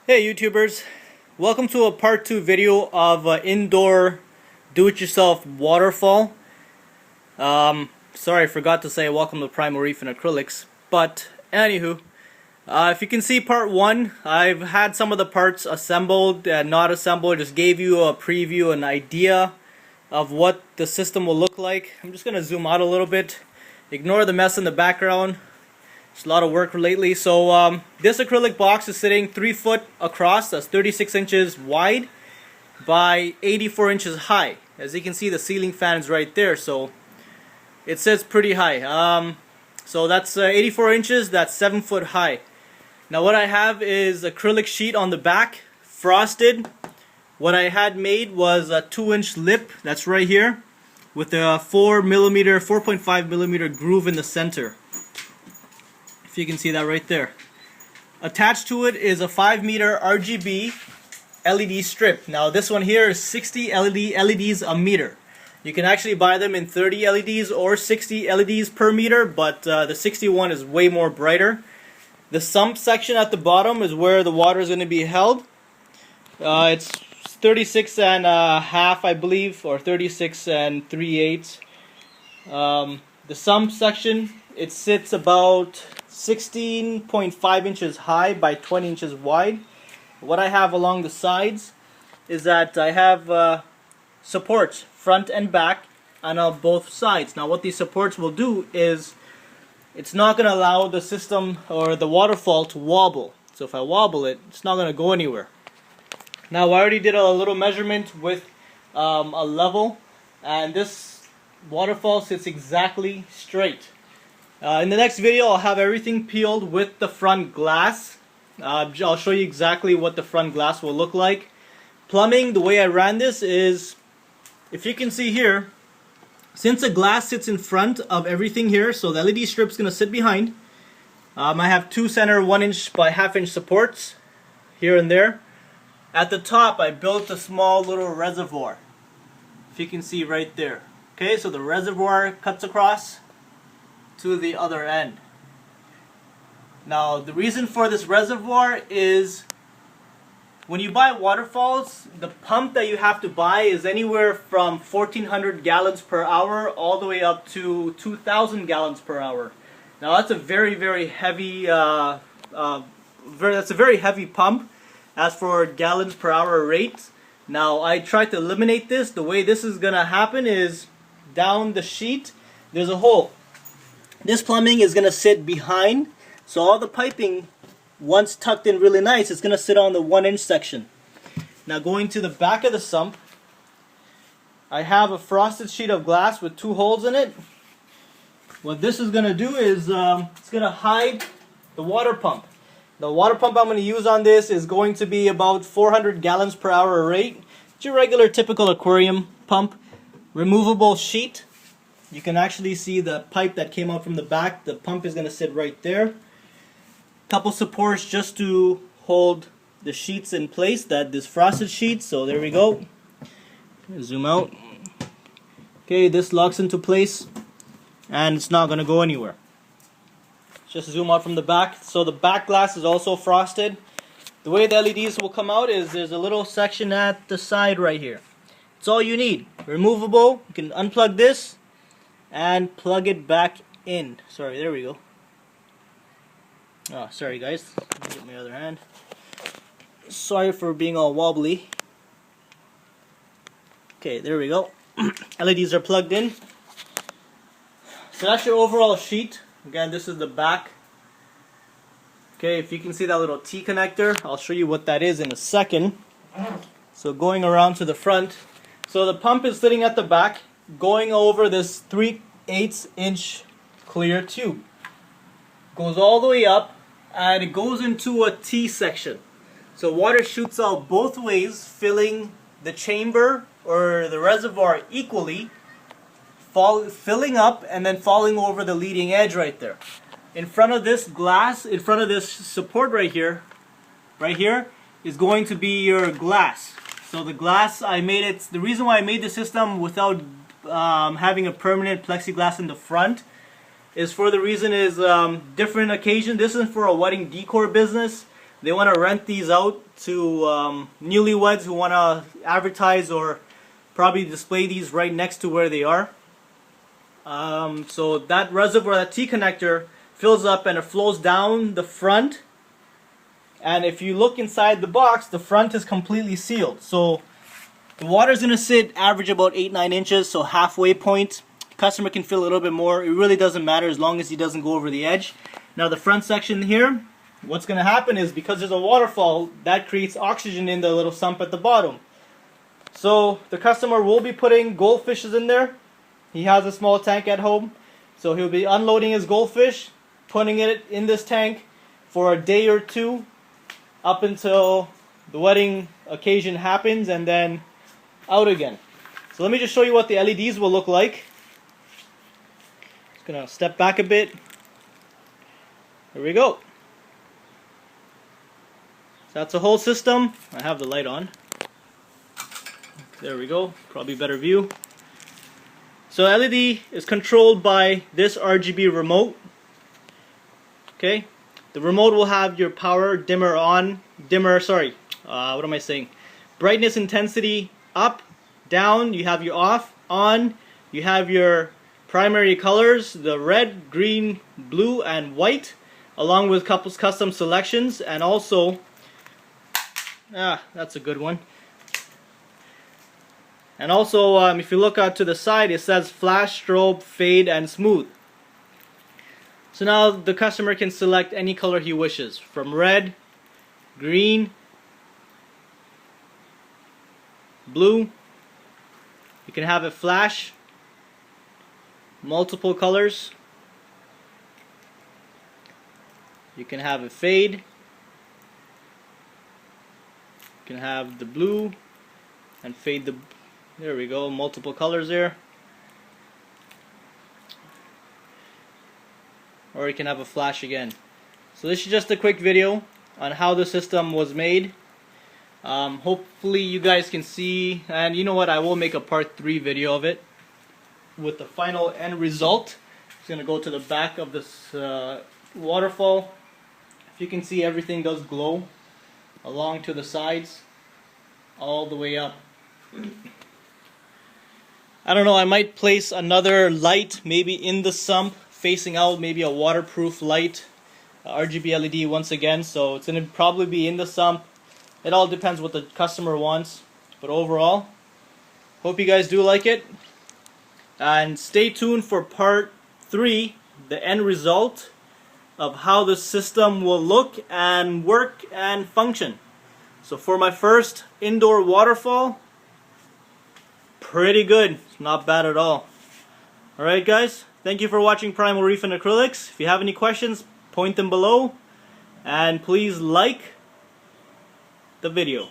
Hey YouTubers, welcome to a part 2 video of indoor do-it-yourself waterfall. Sorry I forgot to say welcome to Primo, Reef, and Acrylics, but anywho, if you can see part 1, I've had some of the parts assembled and not assembled. Just gave you a preview, an idea of what the system will look like. I'm just going to zoom out a little bit, ignore the mess in the background. It's a lot of work lately. So this acrylic box is sitting 3 foot across. That's 36 inches wide by 84 inches high. As you can see, the ceiling fan is right there, so it sits pretty high. So that's 84 inches. That's 7 foot high. Now what I have is acrylic sheet on the back, frosted. What I had made was a 2-inch lip. That's right here, with a 4.5 millimeter groove in the center. If you can see that right there. Attached to it is a 5-meter RGB LED strip. Now this one here is 60 LEDs a meter. You can actually buy them in 30 LEDs or 60 LEDs per meter, but the 61 is way more brighter. The sump section at the bottom is where the water is going to be held. It's 36 and a half, I believe, or 36 and 3/8. The sump section, it sits about 16.5 inches high by 20 inches wide. What I have along the sides is that I have supports front and back and on both sides. Now what these supports will do is it's not going to allow the system or the waterfall to wobble. So if I wobble it, it's not going to go anywhere. Now I already did a little measurement with a level, and this waterfall sits exactly straight. In the next video, I'll have everything peeled with the front glass. I'll show you exactly what the front glass will look like. Plumbing, the way I ran this is, if you can see here, since the glass sits in front of everything here, so the LED strip's going to sit behind. I have 2 center 1-inch by 1/2-inch supports here and there. At the top, I built a small little reservoir. If you can see right there. Okay, so the reservoir cuts across to the other end. Now the reason for this reservoir is when you buy waterfalls, the pump that you have to buy is anywhere from 1,400 gallons per hour all the way up to 2,000 gallons per hour. Now that's a very heavy that's a very heavy pump as for gallons per hour rate. Now I tried to eliminate this. The way this is gonna happen is down the sheet there's a hole. This plumbing is going to sit behind, so all the piping, once tucked in really nice, it's going to sit on the 1-inch section. Now going to the back of the sump, I have a frosted sheet of glass with 2 holes in it. What this is going to do is it's going to hide the water pump. The water pump I'm going to use on this is going to be about 400 gallons per hour rate. It's your regular typical aquarium pump. Removable sheet. You can actually see the pipe that came out from the back. The pump is going to sit right there. Couple supports just to hold the sheets in place. This frosted sheet. So there we go. Zoom out. Okay, this locks into place, and it's not going to go anywhere. Just zoom out from the back. So the back glass is also frosted. The way the LEDs will come out is there's a little section at the side right here. It's all you need. Removable. You can unplug this and plug it back in. Sorry, there we go. Oh, sorry guys. Let me get my other hand. Sorry for being all wobbly. Okay, there we go. LEDs are plugged in. So that's your overall sheet. Again, this is the back. Okay, if you can see that little T connector, I'll show you what that is in a second. So going around to the front. So the pump is sitting at the back, going over this 3/8 inch clear tube. Goes all the way up, and it goes into a T section. So water shoots out both ways, filling the chamber or the reservoir equally, filling up and then falling over the leading edge right there. In front of this glass, in front of this support right here is going to be your glass. So the glass, I made it, the reason why I made the system without having a permanent plexiglass in the front is for the reason is different occasion. This is for a wedding decor business. they want to rent these out to newlyweds who want to advertise or probably display these right next to where they are. So that reservoir, that T-connector, fills up and it flows down the front. And if you look inside the box, the front is completely sealed. So the water is going to sit average about 8-9 inches, so halfway point. Customer can fill a little bit more. It really doesn't matter as long as he doesn't go over the edge. Now the front section here, what's going to happen is because there's a waterfall, that creates oxygen in the little sump at the bottom. So the customer will be putting goldfishes in there. He has a small tank at home. So he'll be unloading his goldfish, putting it in this tank for a day or two up until the wedding occasion happens, and then out again. So let me just show you what the LEDs will look like. Just gonna step back a bit. There we go. So that's the whole system. I have the light on. There we go. Probably better view. So LED is controlled by this RGB remote. Okay. The remote will have your power dimmer on, what am I saying? Brightness intensity up, down, you have your off, on, you have your primary colors, the red, green, blue, and white, along with couples custom selections, and also, that's a good one. And also, if you look out to the side, it says flash, strobe, fade, and smooth. So now the customer can select any color he wishes, from red, green, blue. You can have it flash, multiple colors. You can have it fade. You can have the blue and fade the, there we go, multiple colors there. Or you can have a flash again. So this is just a quick video on how the system was made. Hopefully you guys can see, and you know what, I will make a part 3 video of it with the final end result. Just gonna go to the back of this waterfall. If you can see, everything does glow along to the sides all the way up. I don't know, I might place another light maybe in the sump facing out, maybe a waterproof light, RGB LED once again, so it's going to probably be in the sump. It all depends what the customer wants, but overall, hope you guys do like it, and stay tuned for part 3, the end result of how the system will look and work and function. So for my first indoor waterfall, pretty good, it's not bad at all. Alright guys, thank you for watching Primo, Reef, and Acrylics. If you have any questions, point them below. And please like the video.